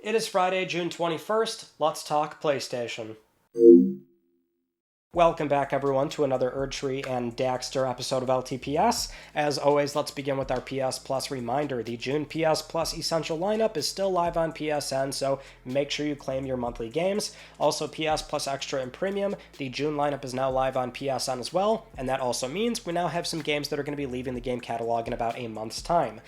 It is Friday, June 21st. Let's talk PlayStation. Welcome back, everyone, to another Erdtree and Daxter episode of LTPS. As always, let's begin with our PS Plus reminder. The June PS Plus Essential lineup is still live on PSN, so make sure you claim your monthly games. Also, PS Plus Extra and Premium, the June lineup is now live on PSN as well, and that also means we now have some games that are going to be leaving the game catalog in about a month's time,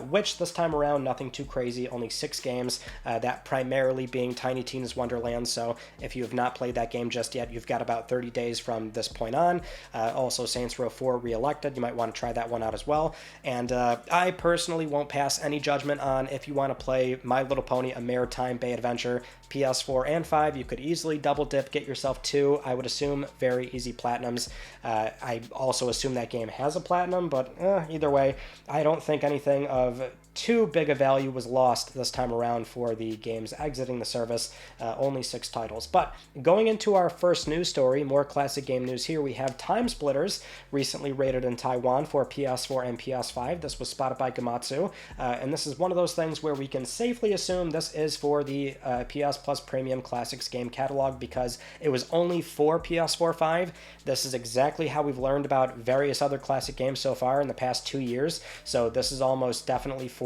which this time around, nothing too crazy, only 6 games, that primarily being Tiny Tina's Wonderland, so if you have not played that game just yet, you've got about 30 days from this point on. Also, Saints Row 4 Reelected, you might want to try that one out as well. And I personally won't pass any judgment on if you want to play My Little Pony, A Maritime Bay Adventure, PS4 and 5. You could easily double dip, get yourself 2, I would assume, very easy platinums. I also assume that game has a platinum, but either way, I don't think anything of too big a value was lost this time around for the games exiting the service, only 6 titles. But going into our first news story, more classic game news here, we have Time Splitters, recently rated in Taiwan for PS4 and PS5. This was spotted by Gamatsu, and this is one of those things where we can safely assume this is for the PS Plus Premium Classics game catalog because it was only for PS4 5. This is exactly how we've learned about various other classic games so far in the past 2 years, so this is almost definitely for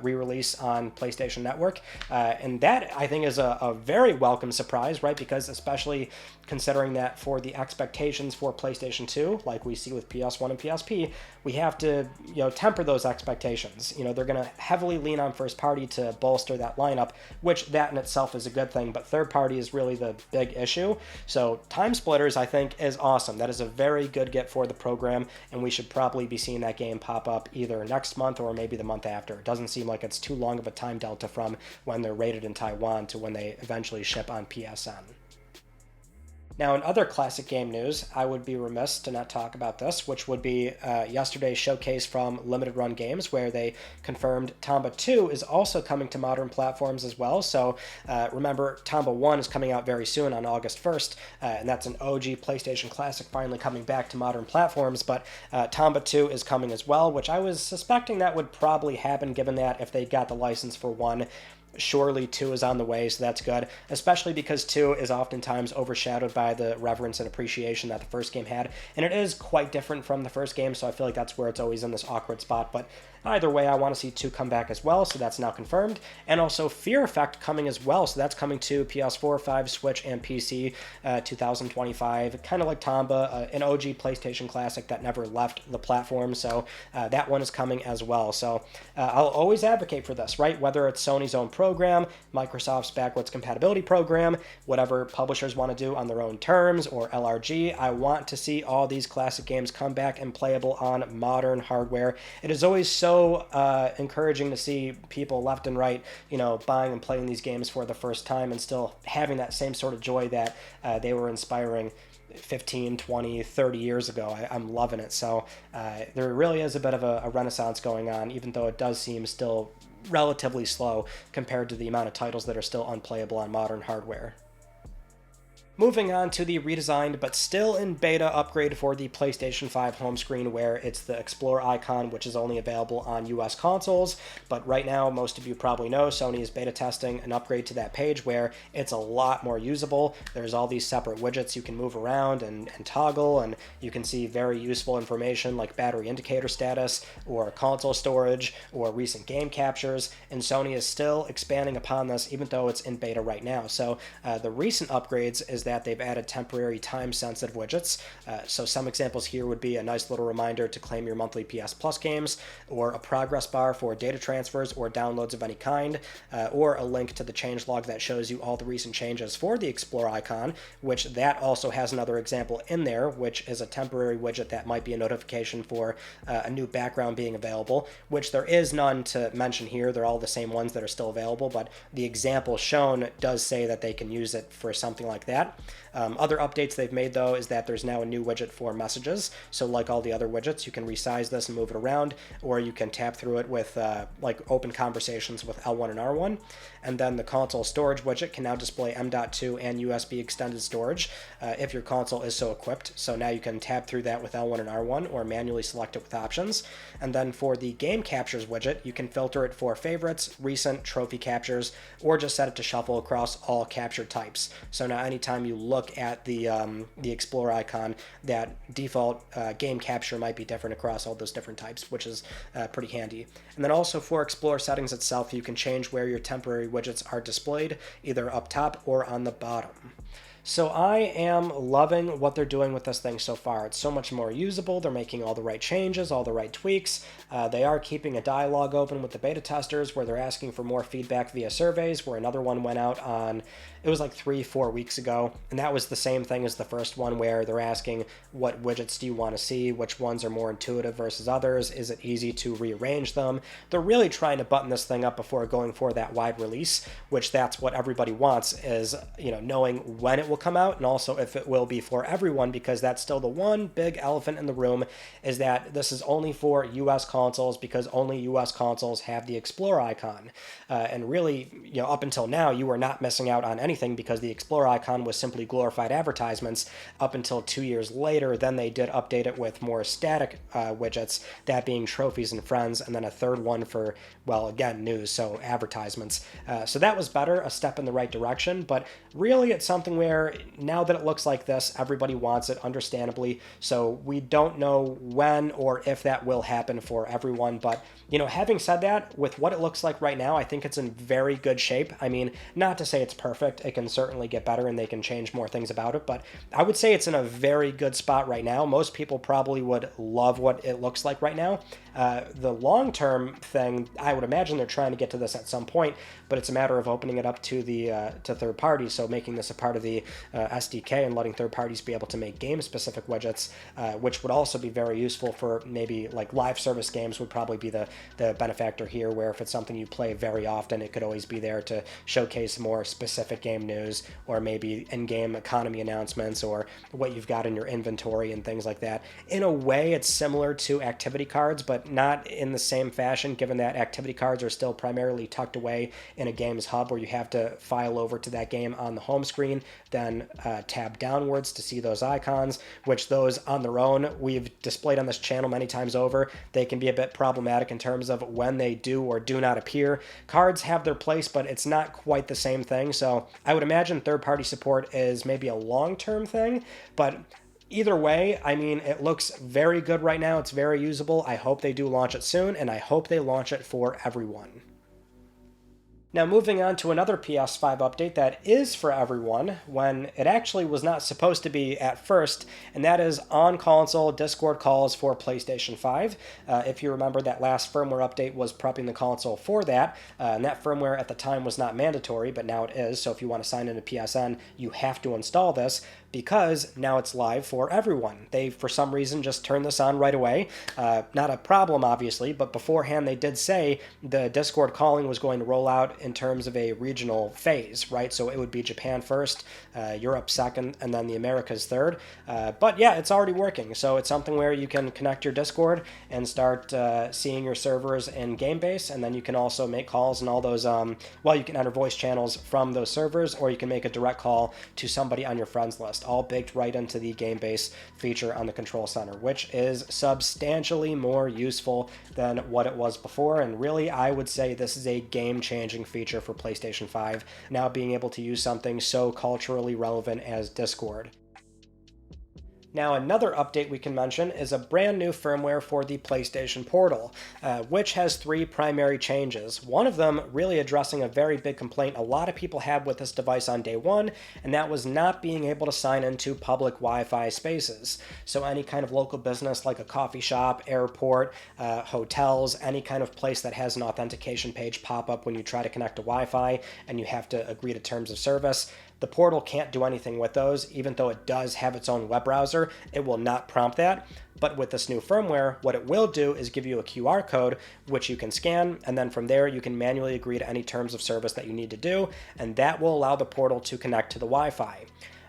re-release on PlayStation Network, and that I think is a very welcome surprise, right? Because especially considering that for the expectations for PlayStation 2, like we see with PS1 and PSP, we have to temper those expectations. They're going to heavily lean on first party to bolster that lineup, which that in itself is a good thing, but third party is really the big issue. So Time Splitters, I think, is awesome. That is a very good get for the program, and we should probably be seeing that game pop up either next month or maybe the month after. It doesn't seem like it's too long of a time delta from when they're rated in Taiwan to when they eventually ship on PSN. Now, in other classic game news, I would be remiss to not talk about this, which would be yesterday's showcase from Limited Run Games, where they confirmed Tomba 2 is also coming to modern platforms as well. So remember, Tomba 1 is coming out very soon on August 1st, and that's an OG PlayStation Classic finally coming back to modern platforms, but Tomba 2 is coming as well, which I was suspecting that would probably happen given that if they got the license for 1, surely 2 is on the way, so that's good, especially because 2 is oftentimes overshadowed by the reverence and appreciation that the first game had, and it is quite different from the first game, so I feel like that's where it's always in this awkward spot, but either way, I want to see 2 come back as well, so that's now confirmed, and also Fear Effect coming as well, so that's coming to PS4, 5, Switch, and PC 2025, kind of like Tomba, an OG PlayStation Classic that never left the platform, so that one is coming as well, so I'll always advocate for this, right, whether it's Sony's own program, Microsoft's backwards compatibility program, whatever publishers want to do on their own terms, or LRG, I want to see all these classic games come back and playable on modern hardware. It is always so encouraging to see people left and right, buying and playing these games for the first time and still having that same sort of joy that they were inspiring 15, 20, 30 years ago. I'm loving it. So there really is a bit of a renaissance going on, even though it does seem still relatively slow compared to the amount of titles that are still unplayable on modern hardware. Moving on to the redesigned but still in beta upgrade for the PlayStation 5 home screen, where it's the Explore icon, which is only available on US consoles, but right now, most of you probably know, Sony is beta testing an upgrade to that page where it's a lot more usable. There's all these separate widgets you can move around and toggle, and you can see very useful information like battery indicator status, or console storage, or recent game captures, and Sony is still expanding upon this even though it's in beta right now. So the recent upgrades is that they've added temporary time-sensitive widgets. So some examples here would be a nice little reminder to claim your monthly PS Plus games, or a progress bar for data transfers or downloads of any kind, or a link to the changelog that shows you all the recent changes for the Explore icon, which that also has another example in there, which is a temporary widget that might be a notification for a new background being available, which there is none to mention here. They're all the same ones that are still available, but the example shown does say that they can use it for something like that. Other updates they've made, though, is that there's now a new widget for messages. So like all the other widgets, you can resize this and move it around, or you can tap through it with like open conversations with L1 and R1. And then the console storage widget can now display M.2 and USB extended storage if your console is so equipped. So now you can tab through that with L1 and R1 or manually select it with options. And then for the game captures widget, you can filter it for favorites, recent, trophy captures, or just set it to shuffle across all capture types. So now anytime you look at the Explorer icon, that default game capture might be different across all those different types, which is pretty handy. And then also for Explorer settings itself, you can change where your temporary widgets are displayed, either up top or on the bottom. So I am loving what they're doing with this thing so far. It's so much more usable. They're making all the right changes, all the right tweaks. They are keeping a dialogue open with the beta testers where they're asking for more feedback via surveys, where another one went out on, it was like 3-4 weeks ago, and that was the same thing as the first one, where they're asking what widgets do you want to see, which ones are more intuitive versus others, is it easy to rearrange them. They're really trying to button this thing up before going for that wide release, which that's what everybody wants, is, you know, knowing when it will come out and also if it will be for everyone, because that's still the one big elephant in the room, is that this is only for US consoles, because only US consoles have the Explorer icon. And really, you know, up until now, you were not missing out on anything, because the Explorer icon was simply glorified advertisements up until 2 years later. Then they did update it with more static widgets, that being trophies and friends, and then a third one for, well, again, news, so advertisements. So that was better, a step in the right direction, but really it's something where now that it looks like this, everybody wants it, understandably. So we don't know when or if that will happen for everyone, but, you know, having said that, with what it looks like right now, I think it's in very good shape. I mean, not to say it's perfect, it can certainly get better and they can change more things about it, but I would say it's in a very good spot right now. Most people probably would love what it looks like right now. The long-term thing, I would imagine they're trying to get to this at some point, but it's a matter of opening it up to the to third parties, so making this a part of the SDK and letting third parties be able to make game-specific widgets, which would also be very useful for maybe like live service games would probably be the benefactor here, where if it's something you play very often, it could always be there to showcase more specific game news, or maybe in-game economy announcements, or what you've got in your inventory and things like that. In a way, it's similar to activity cards, but not in the same fashion, given that activity cards are still primarily tucked away in a game's hub, where you have to file over to that game on the home screen, then tab downwards to see those icons, which those on their own, we've displayed on this channel many times over. They can be a bit problematic in terms of when they do or do not appear. Cards have their place, but it's not quite the same thing. So I would imagine third-party support is maybe a long-term thing, but either way, I mean, it looks very good right now. It's very usable. I hope they do launch it soon, and I hope they launch it for everyone. Now, moving on to another PS5 update that is for everyone, when it actually was not supposed to be at first, and that is on-console Discord calls for PlayStation 5. If you remember, that last firmware update was prepping the console for that, and that firmware at the time was not mandatory, but now it is, so if you want to sign into PSN, you have to install this, because now it's live for everyone. They, for some reason, just turned this on right away. Not a problem, obviously, but beforehand they did say the Discord calling was going to roll out in terms of a regional phase, right? So it would be Japan first, Europe second, and then the Americas third. But yeah, it's already working. So it's something where you can connect your Discord and start seeing your servers in GameBase, and then you can also make calls and all those, well, you can enter voice channels from those servers, or you can make a direct call to somebody on your friends list, all baked right into the GameBase feature on the Control Center, which is substantially more useful than what it was before. And really, I would say this is a game-changing feature for PlayStation 5, now being able to use something so culturally relevant as Discord. Now, another update we can mention is a brand new firmware for the PlayStation Portal, which has 3 primary changes. One of them really addressing a very big complaint a lot of people had with this device on day one, and that was not being able to sign into public Wi-Fi spaces. So any kind of local business like a coffee shop, airport, hotels, any kind of place that has an authentication page pop up when you try to connect to Wi-Fi and you have to agree to terms of service. The portal can't do anything with those, even though it does have its own web browser. It will not prompt that. But with this new firmware, what it will do is give you a QR code, which you can scan, and then from there you can manually agree to any terms of service that you need to do, and that will allow the portal to connect to the Wi-Fi.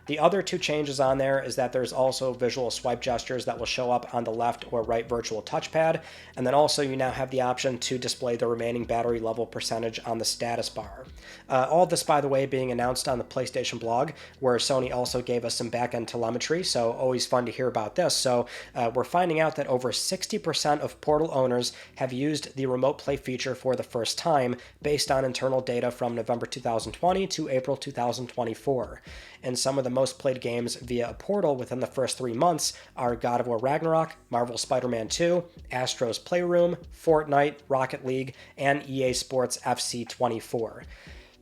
The other two changes on there is that there's also visual swipe gestures that will show up on the left or right virtual touchpad, and then also you now have the option to display the remaining battery level percentage on the status bar. All this, by the way, being announced on the PlayStation blog, where Sony also gave us some back-end telemetry, so always fun to hear about this. So we're finding out that over 60% of Portal owners have used the remote play feature for the first time, based on internal data from November 2020 to April 2024. And some of the most played games via a Portal within the first 3 months are God of War Ragnarok, Marvel Spider-Man 2, Astro's Playroom, Fortnite, Rocket League, and EA Sports FC 24.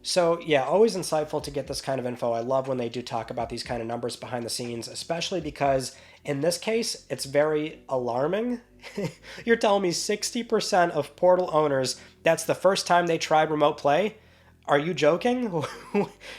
So yeah, always insightful to get this kind of info. I love when they do talk about these kind of numbers behind the scenes, especially because in this case, it's very alarming. You're telling me 60% of Portal owners, that's the first time they tried remote play? Are you joking?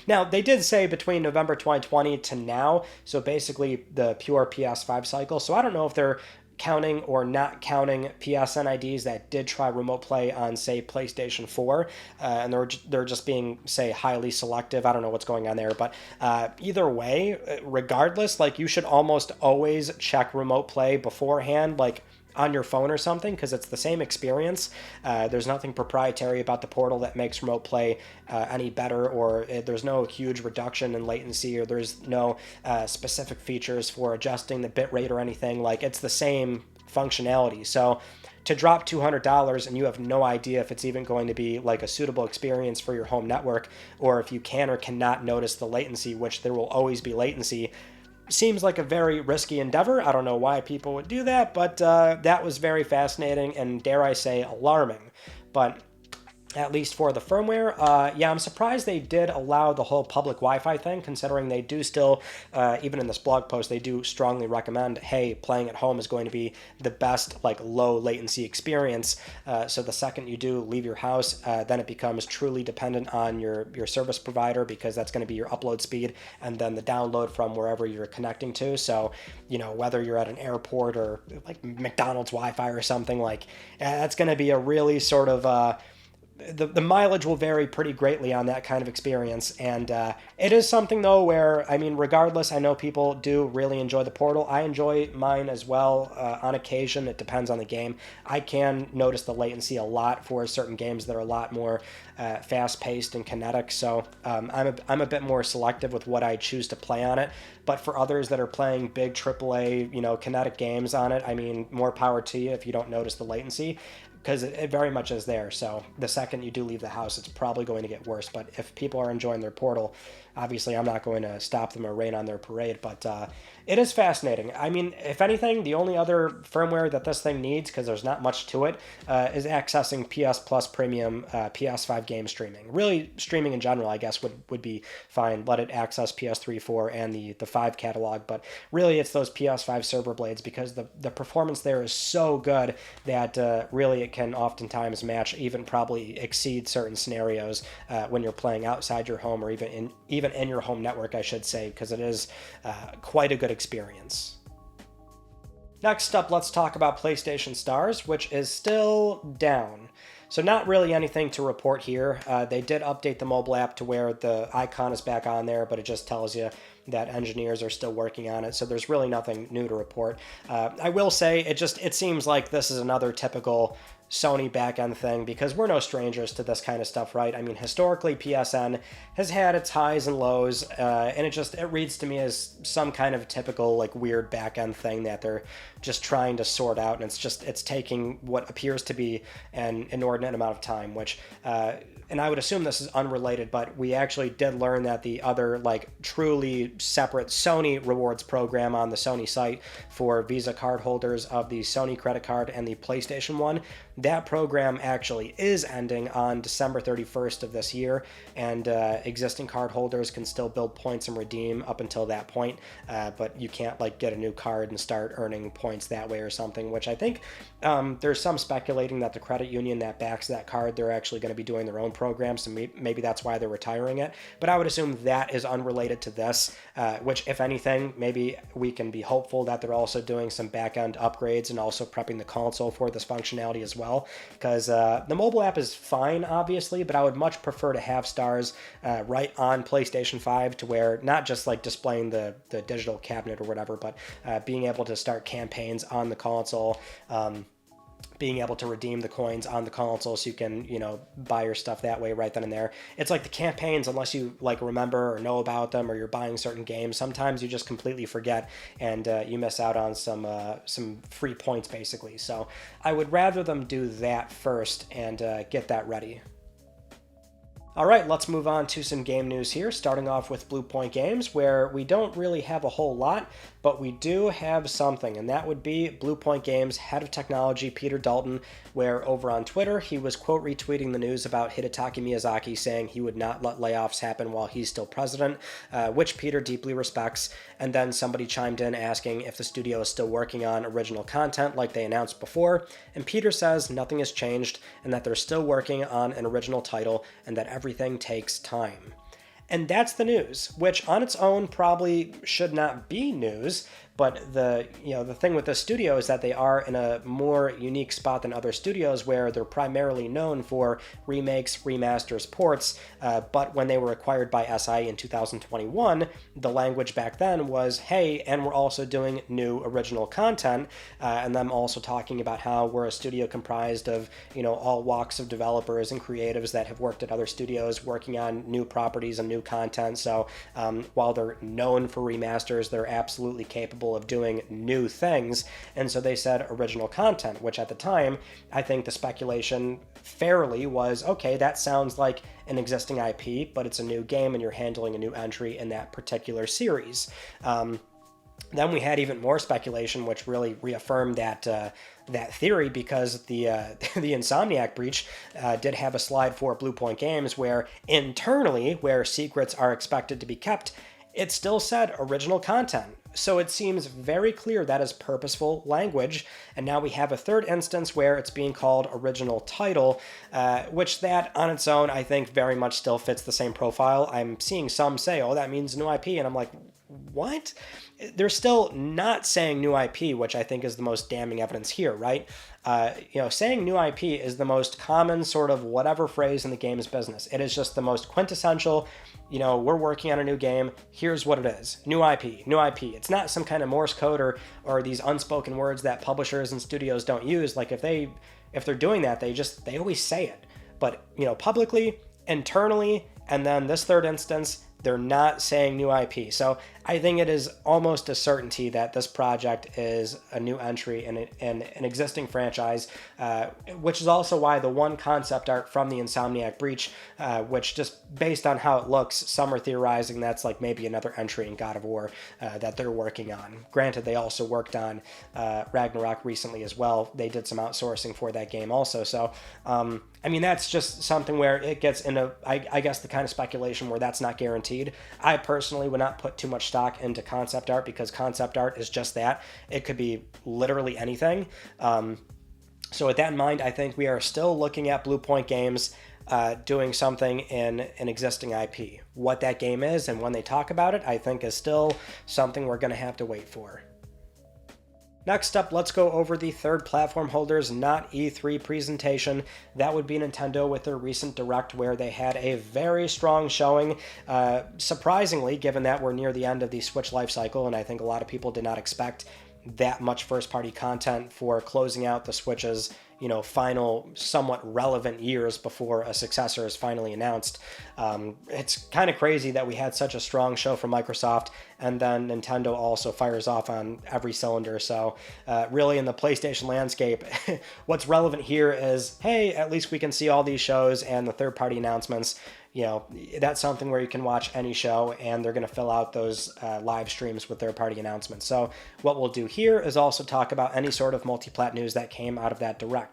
Now, they did say between November 2020 to now, so basically the pure PS5 cycle. So I don't know if they're counting or not counting PSN IDs that did try remote play on, say, PlayStation 4, and they're just being, say, highly selective. I don't know what's going on there, but either way, regardless, like, you should almost always check remote play beforehand, like, on your phone or something, because it's the same experience. There's nothing proprietary about the Portal that makes remote play any better, or there's no huge reduction in latency, or there's no specific features for adjusting the bitrate or anything. Like, it's the same functionality. So to drop $200 and you have no idea if it's even going to be like a suitable experience for your home network, or if you can or cannot notice the latency, which there will always be latency, seems like a very risky endeavor. I don't know why people would do that, but that was very fascinating and, dare I say, alarming. But at least for the firmware, yeah, I'm surprised they did allow the whole public Wi-Fi thing, considering they do still, even in this blog post, they do strongly recommend, hey, playing at home is going to be the best, like, low latency experience. So the second you do leave your house, then it becomes truly dependent on your service provider, because that's going to be your upload speed and then the download from wherever you're connecting to. So, you know, whether you're at an airport or like McDonald's Wi-Fi or something, like, that's going to be a really sort of the mileage will vary pretty greatly on that kind of experience. And it is something, though, where, I mean, regardless, I know people do really enjoy the Portal. I enjoy mine as well on occasion. It depends on the game. I can notice the latency a lot for certain games that are a lot more fast-paced and kinetic. So I'm a bit more selective with what I choose to play on it. But for others that are playing big AAA, you know, kinetic games on it, I mean, more power to you if you don't notice the latency, because it very much is there. So the second you do leave the house, it's probably going to get worse. But if people are enjoying their Portal, obviously I'm not going to stop them or rain on their parade, but it is fascinating. I mean, if anything, the only other firmware that this thing needs, because there's not much to it, is accessing PS Plus Premium PS5 game streaming. Really, streaming in general, I guess, would be fine. Let it access PS3, 4, and the 5 catalog, but really it's those PS5 server blades, because the performance there is so good that really it can oftentimes match, even probably exceed certain scenarios when you're playing outside your home, or even in your home network, I should say, because it is quite a good experience. Next up, let's talk about PlayStation Stars, which is still down. So not really anything to report here. They did update the mobile app to where the icon is back on there, but it just tells you that engineers are still working on it, so there's really nothing new to report. I will say, it seems like this is another typical Sony back-end thing, because we're no strangers to this kind of stuff, right? I mean, historically, PSN has had its highs and lows, and it reads to me as some kind of typical, like, weird back-end thing that they're just trying to sort out, and it's taking what appears to be an inordinate amount of time, which, and I would assume this is unrelated, but we actually did learn that the other, like, truly separate Sony rewards program on the Sony site for Visa card holders of the Sony credit card and the PlayStation 1, that program actually is ending on December 31st of this year, and existing card holders can still build points and redeem up until that point, but you can't, like, get a new card and start earning points that way or something, which I think there's some speculating that the credit union that backs that card, they're actually going to be doing their own program, so maybe that's why they're retiring it, but I would assume that is unrelated to this, which, if anything, maybe we can be hopeful that they're also doing some back-end upgrades and also prepping the console for this functionality as well. well, because the mobile app is fine, obviously, but I would much prefer to have stars right on PlayStation 5 to where not just like displaying the digital cabinet or whatever, but being able to start campaigns on the console, being able to redeem the coins on the console so you can, buy your stuff that way right then and there. It's like the campaigns, unless you like remember or know about them or you're buying certain games, sometimes you just completely forget and you miss out on some free points basically. So I would rather them do that first and get that ready. All right, let's move on to some game news here, starting off with Blue Point Games, where we don't really have a whole lot, but we do have something, and that would be Blue Point Games head of technology Peter Dalton, where over on Twitter he was quote retweeting the news about Hidetaka Miyazaki saying he would not let layoffs happen while he's still president, which Peter deeply respects, and then somebody chimed in asking if the studio is still working on original content like they announced before, and Peter says nothing has changed and that they're still working on an original title and that everything takes time. And that's the news, which on its own probably should not be news, but the thing with the studio is that they are in a more unique spot than other studios where they're primarily known for remakes, remasters, ports, but when they were acquired by SI in 2021, the language back then was, hey, and we're also doing new original content, and them also talking about how we're a studio comprised of, all walks of developers and creatives that have worked at other studios working on new properties and new content. So while they're known for remasters, they're absolutely capable of doing new things, and so they said original content, which at the time, I think the speculation fairly was, okay, that sounds like an existing IP, but it's a new game and you're handling a new entry in that particular series. Then we had even more speculation, which really reaffirmed that theory, because the Insomniac breach did have a slide for Blue Point Games where internally, where secrets are expected to be kept, it still said original content. So it seems very clear that is purposeful language, and now we have a third instance where it's being called original title, which that on its own I think very much still fits the same profile. I'm seeing some say, oh, that means new IP, and I'm like, what? They're still not saying new IP, which I think is the most damning evidence here, right? Saying new IP is the most common sort of whatever phrase in the games business. It is just the most quintessential, we're working on a new game, here's what it is. New IP, new IP. It's not some kind of Morse code or these unspoken words that publishers and studios don't use. Like if they're doing that, they always say it. But, publicly, internally, and then this third instance, they're not saying new IP. So I think it is almost a certainty that this project is a new entry in an existing franchise, which is also why the one concept art from the Insomniac breach, which just based on how it looks, some are theorizing that's like maybe another entry in God of War that they're working on. Granted, they also worked on Ragnarok recently as well. They did some outsourcing for that game also. So, that's just something where it gets into, I guess, the kind of speculation where that's not guaranteed. I personally would not put too much stock into concept art because concept art is just that. It could be literally anything. So with that in mind, I think we are still looking at Blue Point Games doing something in an existing IP. What that game is and when they talk about it, I think is still something we're going to have to wait for. Next up, let's go over the third platform holders not E3 presentation. That would be Nintendo with their recent Direct, where they had a very strong showing, surprisingly, given that we're near the end of the Switch life cycle, and I think a lot of people did not expect that much first-party content for closing out the Switch's final somewhat relevant years before a successor is finally announced. It's kind of crazy that we had such a strong show from Microsoft, and then Nintendo also fires off on every cylinder. So really in the PlayStation landscape, what's relevant here is, hey, at least we can see all these shows and the third-party announcements. That's something where you can watch any show and they're going to fill out those live streams with third-party announcements. So what we'll do here is also talk about any sort of multi-plat news that came out of that Direct.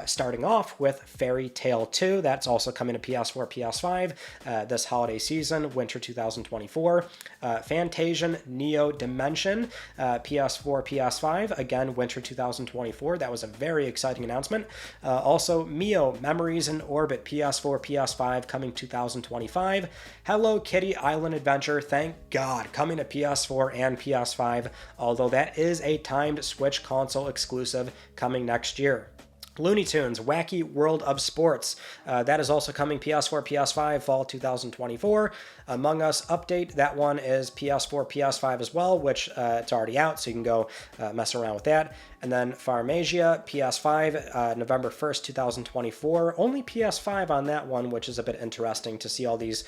Starting off with Fairy Tail 2, that's also coming to PS4, PS5 this holiday season, winter 2024. Fantasian Neo Dimension, PS4, PS5, again, winter 2024. That was a very exciting announcement. Also, Mio Memories in Orbit, PS4, PS5, coming 2025. Hello Kitty Island Adventure, thank God, coming to PS4 and PS5, although that is a timed Switch console exclusive coming next year. Looney Tunes, Wacky World of Sports. That is also coming PS4, PS5, fall 2024. Among Us update, that one is PS4, PS5 as well, which it's already out, so you can go mess around with that. And then Pharmasia, PS5, November 1st, 2024. Only PS5 on that one, which is a bit interesting to see all these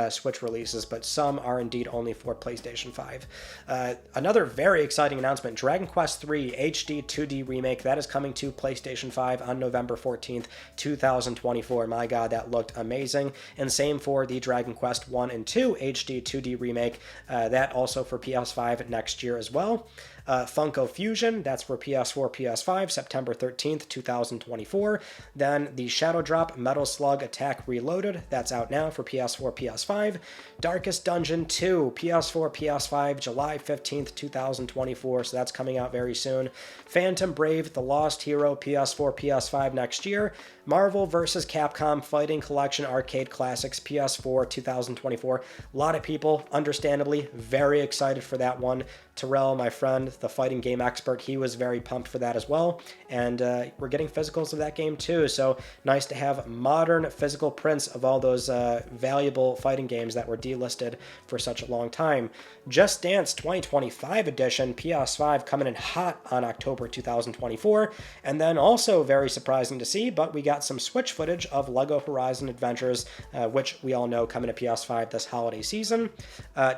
Switch releases, but some are indeed only for PlayStation 5. Another very exciting announcement, Dragon Quest III HD 2D Remake, that is coming to PlayStation 5 on November 14th, 2024. My god, that looked amazing. And same for the Dragon Quest 1 and 2 HD 2D Remake, that also for PS5 next year as well. Funko Fusion, that's for PS4, PS5, September 13th, 2024. Then the Shadow Drop Metal Slug Attack Reloaded, that's out now for PS4, PS5. Darkest Dungeon 2, PS4, PS5, July 15th, 2024, so that's coming out very soon. Phantom Brave, The Lost Hero, PS4, PS5 next year. Marvel vs. Capcom Fighting Collection Arcade Classics, PS4, 2024. A lot of people, understandably, very excited for that one. Terrell, my friend, the fighting game expert, he was very pumped for that as well. And we're getting physicals of that game too, so nice to have modern physical prints of all those valuable fighting games that were delisted for such a long time. Just Dance 2025 edition, PS5, coming in hot on October 2024. And then also very surprising to see, but we got some Switch footage of LEGO Horizon Adventures, which we all know coming to PS5 this holiday season.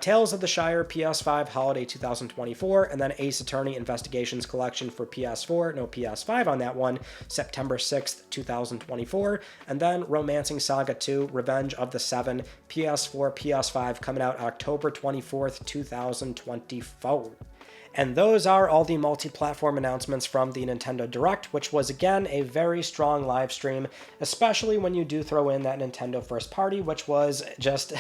Tales of the Shire, PS5, holiday 2024, and then Ace Attorney Investigations Collection for PS4, no PS5 on that one, September 6th, 2024, and then Romancing Saga 2, Revenge of the Seven, PS4, PS5, coming out October 24th, 2024. And those are all the multi-platform announcements from the Nintendo Direct, which was again a very strong live stream, especially when you do throw in that Nintendo First Party, which was just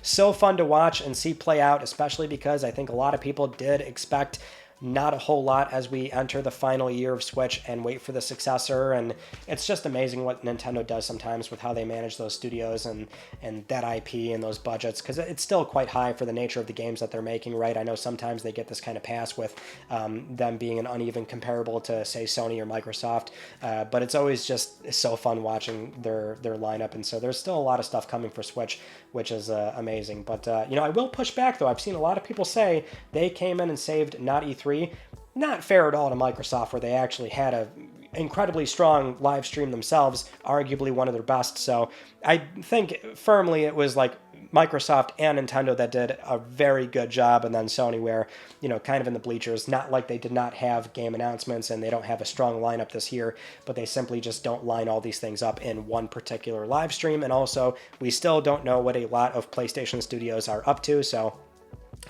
so fun to watch and see play out, especially because I think a lot of people did expect not a whole lot as we enter the final year of Switch and wait for the successor. And it's just amazing what Nintendo does sometimes with how they manage those studios and that IP and those budgets, because it's still quite high for the nature of the games that they're making, right? I know sometimes they get this kind of pass with them being an uneven comparable to, say, Sony or Microsoft, but it's always just so fun watching their lineup. And so there's still a lot of stuff coming for Switch, which is amazing. But, I will push back, though. I've seen a lot of people say they came in and saved not E3. Not fair at all to Microsoft, where they actually had a incredibly strong live stream themselves, arguably one of their best. So I think firmly it was like Microsoft and Nintendo that did a very good job, and then Sony where, kind of in the bleachers, not like they did not have game announcements and they don't have a strong lineup this year, but they simply just don't line all these things up in one particular live stream. And also, we still don't know what a lot of PlayStation studios are up to, so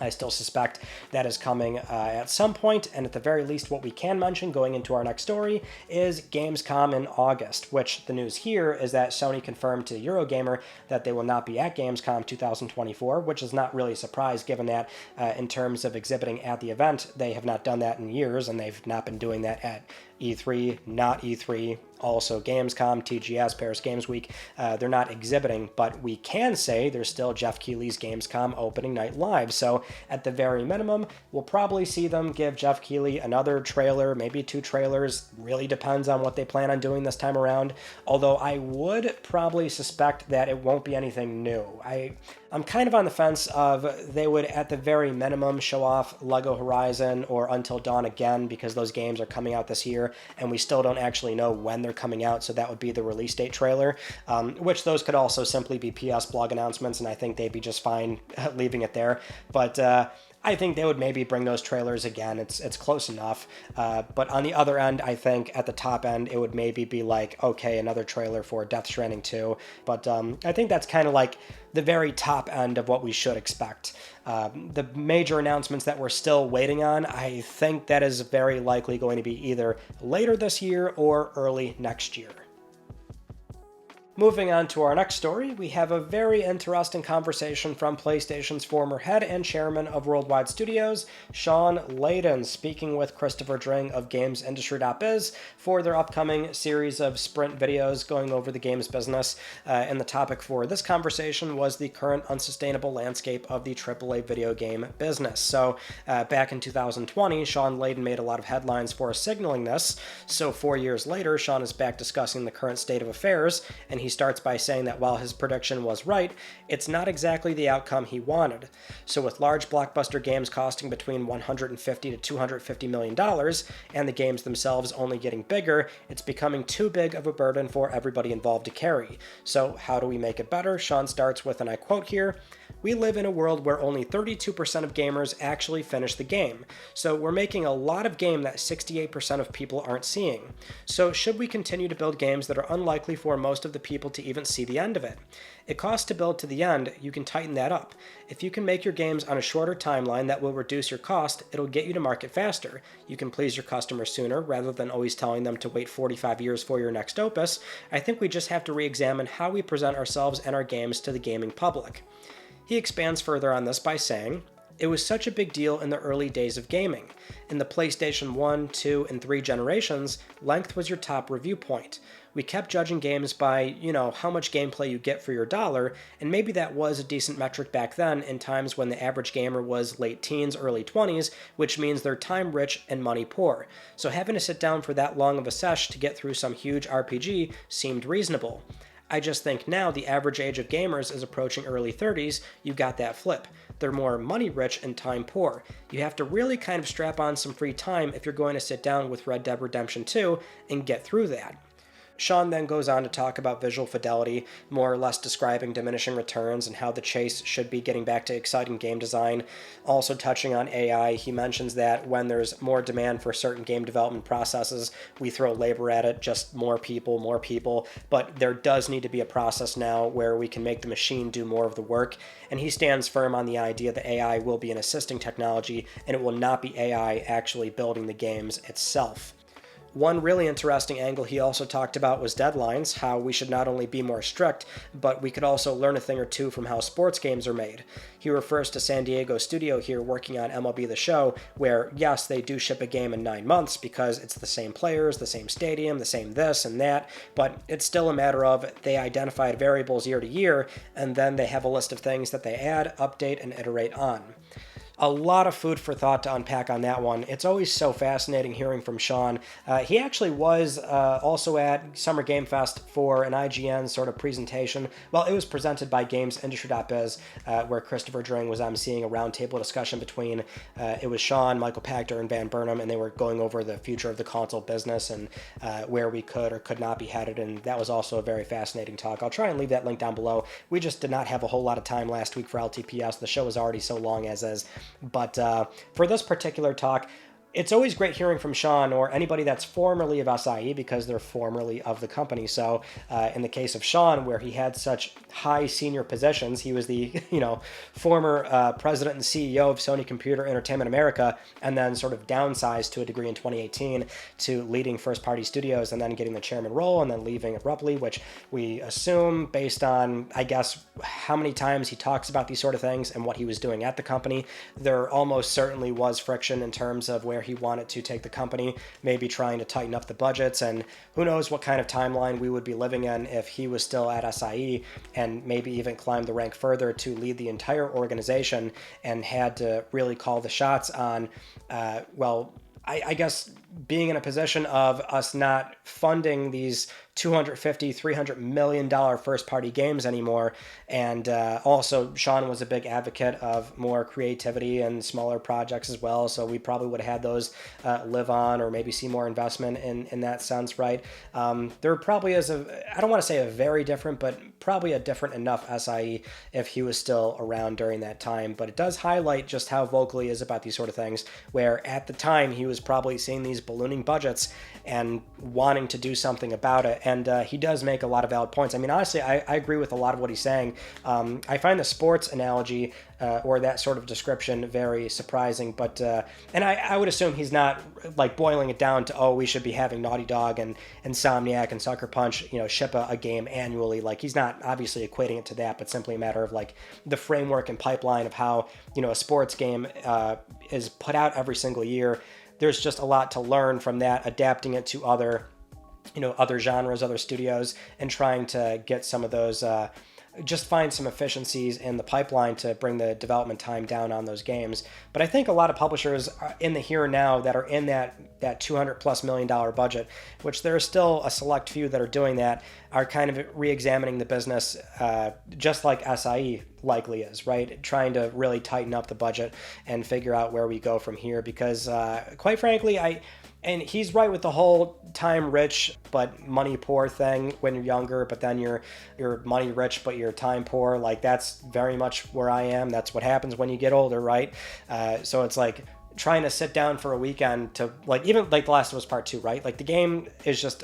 I still suspect that is coming at some point, and at the very least what we can mention going into our next story is Gamescom in August, which the news here is that Sony confirmed to Eurogamer that they will not be at Gamescom 2024, which is not really a surprise given that in terms of exhibiting at the event, they have not done that in years, and they've not been doing that at E3, not E3, also Gamescom, TGS, Paris Games Week. They're not exhibiting, but we can say there's still Jeff Keighley's Gamescom opening night live. So at the very minimum, we'll probably see them give Jeff Keighley another trailer, maybe 2 trailers. Really depends on what they plan on doing this time around. Although I would probably suspect that it won't be anything new. I'm kind of on the fence of they would at the very minimum show off LEGO Horizon or Until Dawn again, because those games are coming out this year and we still don't actually know when they're coming out, so that would be the release date trailer, which those could also simply be PS blog announcements, and I think they'd be just fine leaving it there. But I think they would maybe bring those trailers again. It's close enough. But on the other end, I think at the top end, it would maybe be like, okay, another trailer for Death Stranding 2. But I think that's kind of like the very top end of what we should expect. The major announcements that we're still waiting on, I think that is very likely going to be either later this year or early next year. Moving on to our next story, we have a very interesting conversation from PlayStation's former head and chairman of Worldwide Studios, Shawn Layden, speaking with Christopher Dring of GamesIndustry.biz for their upcoming series of sprint videos going over the games business. And the topic for this conversation was the current unsustainable landscape of the AAA video game business. So back in 2020, Shawn Layden made a lot of headlines for signaling this. So 4 years later, Shawn is back discussing the current state of affairs, and he starts by saying that while his prediction was right, it's not exactly the outcome he wanted. So with large blockbuster games costing between $150 to $250 million, and the games themselves only getting bigger, it's becoming too big of a burden for everybody involved to carry. So how do we make it better? Shawn starts with, and I quote here, "We live in a world where only 32% of gamers actually finish the game. So we're making a lot of game that 68% of people aren't seeing. So should we continue to build games that are unlikely for most of the people to even see the end of it? It costs to build to the end, you can tighten that up. If you can make your games on a shorter timeline that will reduce your cost, it'll get you to market faster. You can please your customers sooner rather than always telling them to wait 45 years for your next opus. I think we just have to re-examine how we present ourselves and our games to the gaming public." He expands further on this by saying, "It was such a big deal in the early days of gaming. In the PlayStation 1, 2, and 3 generations, length was your top review point. We kept judging games by, how much gameplay you get for your dollar, and maybe that was a decent metric back then in times when the average gamer was late teens, early 20s, which means they're time rich and money poor. So having to sit down for that long of a sesh to get through some huge RPG seemed reasonable. I just think now the average age of gamers is approaching early 30s, you've got that flip. They're more money rich and time poor. You have to really kind of strap on some free time if you're going to sit down with Red Dead Redemption 2 and get through that." Shawn then goes on to talk about visual fidelity, more or less describing diminishing returns and how the chase should be getting back to exciting game design. Also touching on AI, he mentions that when there's more demand for certain game development processes, we throw labor at it, just more people, but there does need to be a process now where we can make the machine do more of the work, and he stands firm on the idea that AI will be an assisting technology, and it will not be AI actually building the games itself. One really interesting angle he also talked about was deadlines, how we should not only be more strict, but we could also learn a thing or two from how sports games are made. He refers to San Diego studio here working on MLB The Show, where yes, they do ship a game in 9 months because it's the same players, the same stadium, the same this and that, but it's still a matter of they identified variables year to year, and then they have a list of things that they add, update, and iterate on. A lot of food for thought to unpack on that one. It's always so fascinating hearing from Shawn. He actually was also at Summer Game Fest for an IGN sort of presentation. Well, it was presented by GamesIndustry.biz, where Christopher Dring was emceeing a roundtable discussion between, it was Shawn, Michael Pachter, and Van Burnham, and they were going over the future of the console business and where we could or could not be headed, and that was also a very fascinating talk. I'll try and leave that link down below. We just did not have a whole lot of time last week for LTPS. The show was already so long as is. But for this particular talk, it's always great hearing from Shawn or anybody that's formerly of SIE because they're formerly of the company. So in the case of Shawn, where he had such high senior positions, he was the former president and CEO of Sony Computer Entertainment America, and then sort of downsized to a degree in 2018 to leading first-party studios and then getting the chairman role and then leaving abruptly, which we assume based on, I guess, how many times he talks about these sort of things and what he was doing at the company, there almost certainly was friction in terms of where he wanted to take the company, maybe trying to tighten up the budgets, and who knows what kind of timeline we would be living in if he was still at SIE and maybe even climbed the rank further to lead the entire organization and had to really call the shots on, I guess being in a position of us not funding these $250, $300 million first-party games anymore. And also, Shawn was a big advocate of more creativity and smaller projects as well, so we probably would have had those live on or maybe see more investment in that sense, right? There probably is I don't want to say a very different, but probably a different enough SIE if he was still around during that time. But it does highlight just how vocal he is about these sort of things, where at the time he was probably seeing these ballooning budgets and wanting to do something about it and he does make a lot of valid points. I mean, honestly, I agree with a lot of what he's saying. I find the sports analogy or that sort of description very surprising, but and I would assume he's not like boiling it down to, oh, we should be having Naughty Dog and Insomniac and Sucker Punch, ship a game annually. Like, he's not obviously equating it to that, but simply a matter of like the framework and pipeline of how a sports game is put out every single year. There's just a lot to learn from that, adapting it to other genres, other studios, and trying to get some of those, just find some efficiencies in the pipeline to bring the development time down on those games. But I think a lot of publishers in the here and now that are in that $200+ million budget, which there are still a select few that are doing that, are kind of re-examining the business, just like SIE likely is, right? Trying to really tighten up the budget and figure out where we go from here, because quite frankly, and he's right with the whole time rich but money poor thing when you're younger, but then you're money rich but you're time poor. Like, that's very much where I am. That's what happens when you get older, right? So it's like trying to sit down for a weekend to, like, even like The Last of Us Part 2, right? Like, the game is just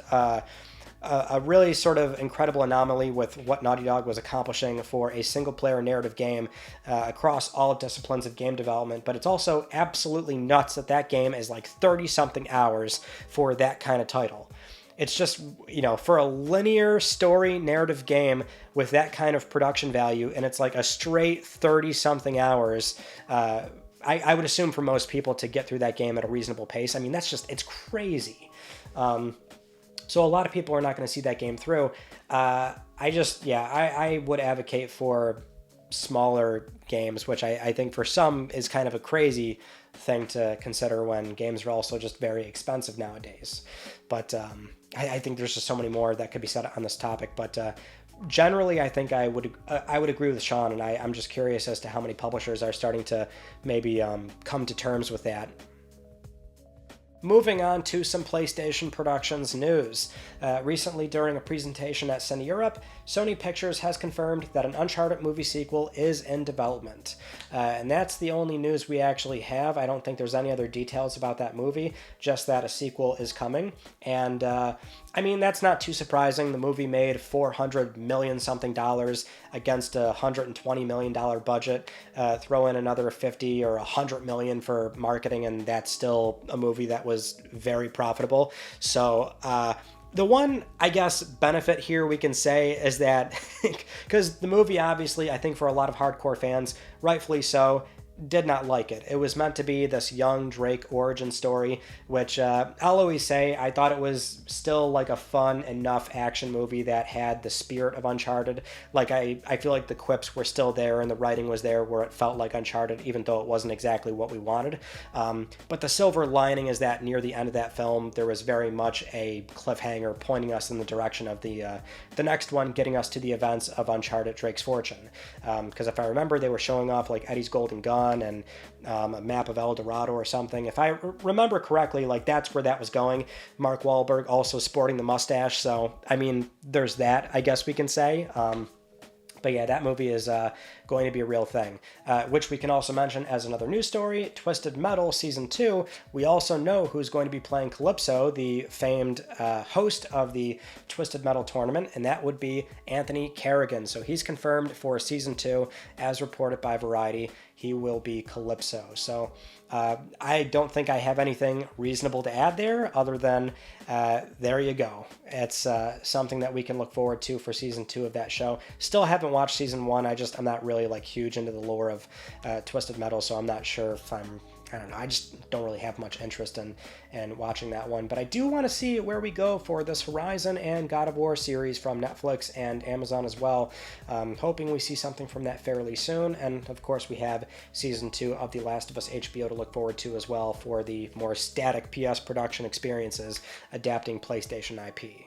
a really sort of incredible anomaly with what Naughty Dog was accomplishing for a single-player narrative game across all disciplines of game development. But it's also absolutely nuts that game is like 30-something hours for that kind of title. It's just, for a linear story narrative game with that kind of production value, and it's like a straight 30-something hours, I would assume for most people to get through that game at a reasonable pace. I mean, it's crazy. So a lot of people are not going to see that game through. I would advocate for smaller games, which I think for some is kind of a crazy thing to consider when games are also just very expensive nowadays. But I think there's just so many more that could be said on this topic. But generally, I think I would agree with Sean, and I'm just curious as to how many publishers are starting to maybe come to terms with that. Moving on to some PlayStation Productions news. Recently, during a presentation at Cine Europe, Sony Pictures has confirmed that an Uncharted movie sequel is in development. And that's the only news we actually have. I don't think there's any other details about that movie, just that a sequel is coming. And that's not too surprising. The movie made $400 million something against a $120 million budget. Throw in another 50 or 100 million for marketing, and that's still a movie that was very profitable. So the one, I guess, benefit here we can say is that, because the movie, obviously, I think for a lot of hardcore fans, rightfully so, did not like it. It was meant to be this young Drake origin story, which I'll always say I thought it was still like a fun enough action movie that had the spirit of Uncharted. Like, I feel like the quips were still there and the writing was there where it felt like Uncharted, even though it wasn't exactly what we wanted. But the silver lining is that near the end of that film, there was very much a cliffhanger pointing us in the direction of the next one, getting us to the events of Uncharted Drake's Fortune. Because if I remember, they were showing off like Eddie's Golden Gun and a map of El Dorado or something. If I remember correctly, like, that's where that was going. Mark Wahlberg also sporting the mustache, so there's that, I guess we can say. But yeah, that movie is going to be a real thing, which we can also mention as another news story. Twisted Metal Season 2, we also know who's going to be playing Calypso, the famed host of the Twisted Metal tournament, and that would be Anthony Carrigan. So he's confirmed for Season 2, as reported by Variety. He will be Calypso. So I don't think I have anything reasonable to add there other than there you go. It's something that we can look forward to for Season 2 of that show. Still haven't watched Season 1. I'm not really like huge into the lore of Twisted Metal, so I'm not sure if I don't know. I just don't really have much interest in watching that one. But I do want to see where we go for this Horizon and God of War series from Netflix and Amazon as well. Hoping we see something from that fairly soon. And of course, we have Season 2 of The Last of Us HBO to look forward to as well for the more static PS production experiences adapting PlayStation IP.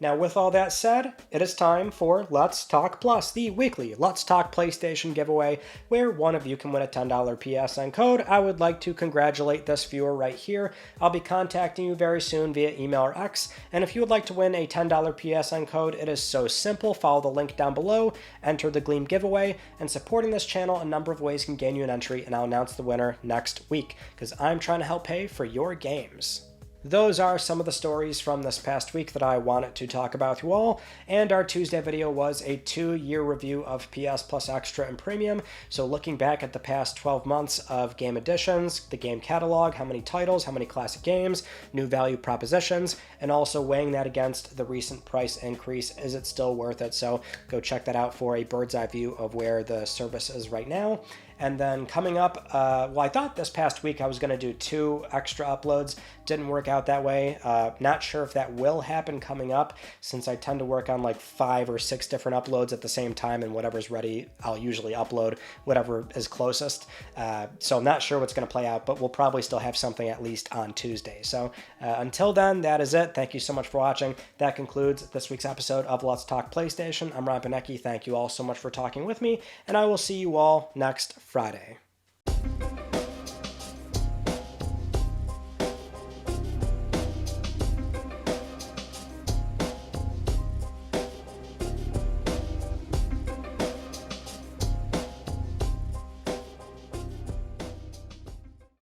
Now, with all that said, it is time for Let's Talk Plus, the weekly Let's Talk PlayStation giveaway, where one of you can win a $10 PSN code. I would like to congratulate this viewer right here. I'll be contacting you very soon via email or X, and if you would like to win a $10 PSN code, it is so simple. Follow the link down below, enter the Gleam giveaway, and supporting this channel a number of ways can gain you an entry, and I'll announce the winner next week, because I'm trying to help pay for your games. those are some of the stories from this past week that I wanted to talk about with you all, and our Tuesday video was a 2-year review of PS Plus Extra and Premium, so looking back at the past 12 months of game additions, the game catalog, how many titles, how many classic games, new value propositions, and also weighing that against the recent price increase. Is it still worth it? So go check that out for a bird's eye view of where the service is right now. And then coming up, well, I thought this past week I was going to do 2 extra uploads. Didn't work out that way. Not sure if that will happen coming up, since I tend to work on like 5 or 6 different uploads at the same time, and whatever's ready, I'll usually upload whatever is closest. So I'm not sure what's going to play out, but we'll probably still have something at least on Tuesday. So until then, that is it. Thank you so much for watching. That concludes this week's episode of Let's Talk PlayStation. I'm Ryan Panecki. Thank you all so much for talking with me, and I will see you all next Friday.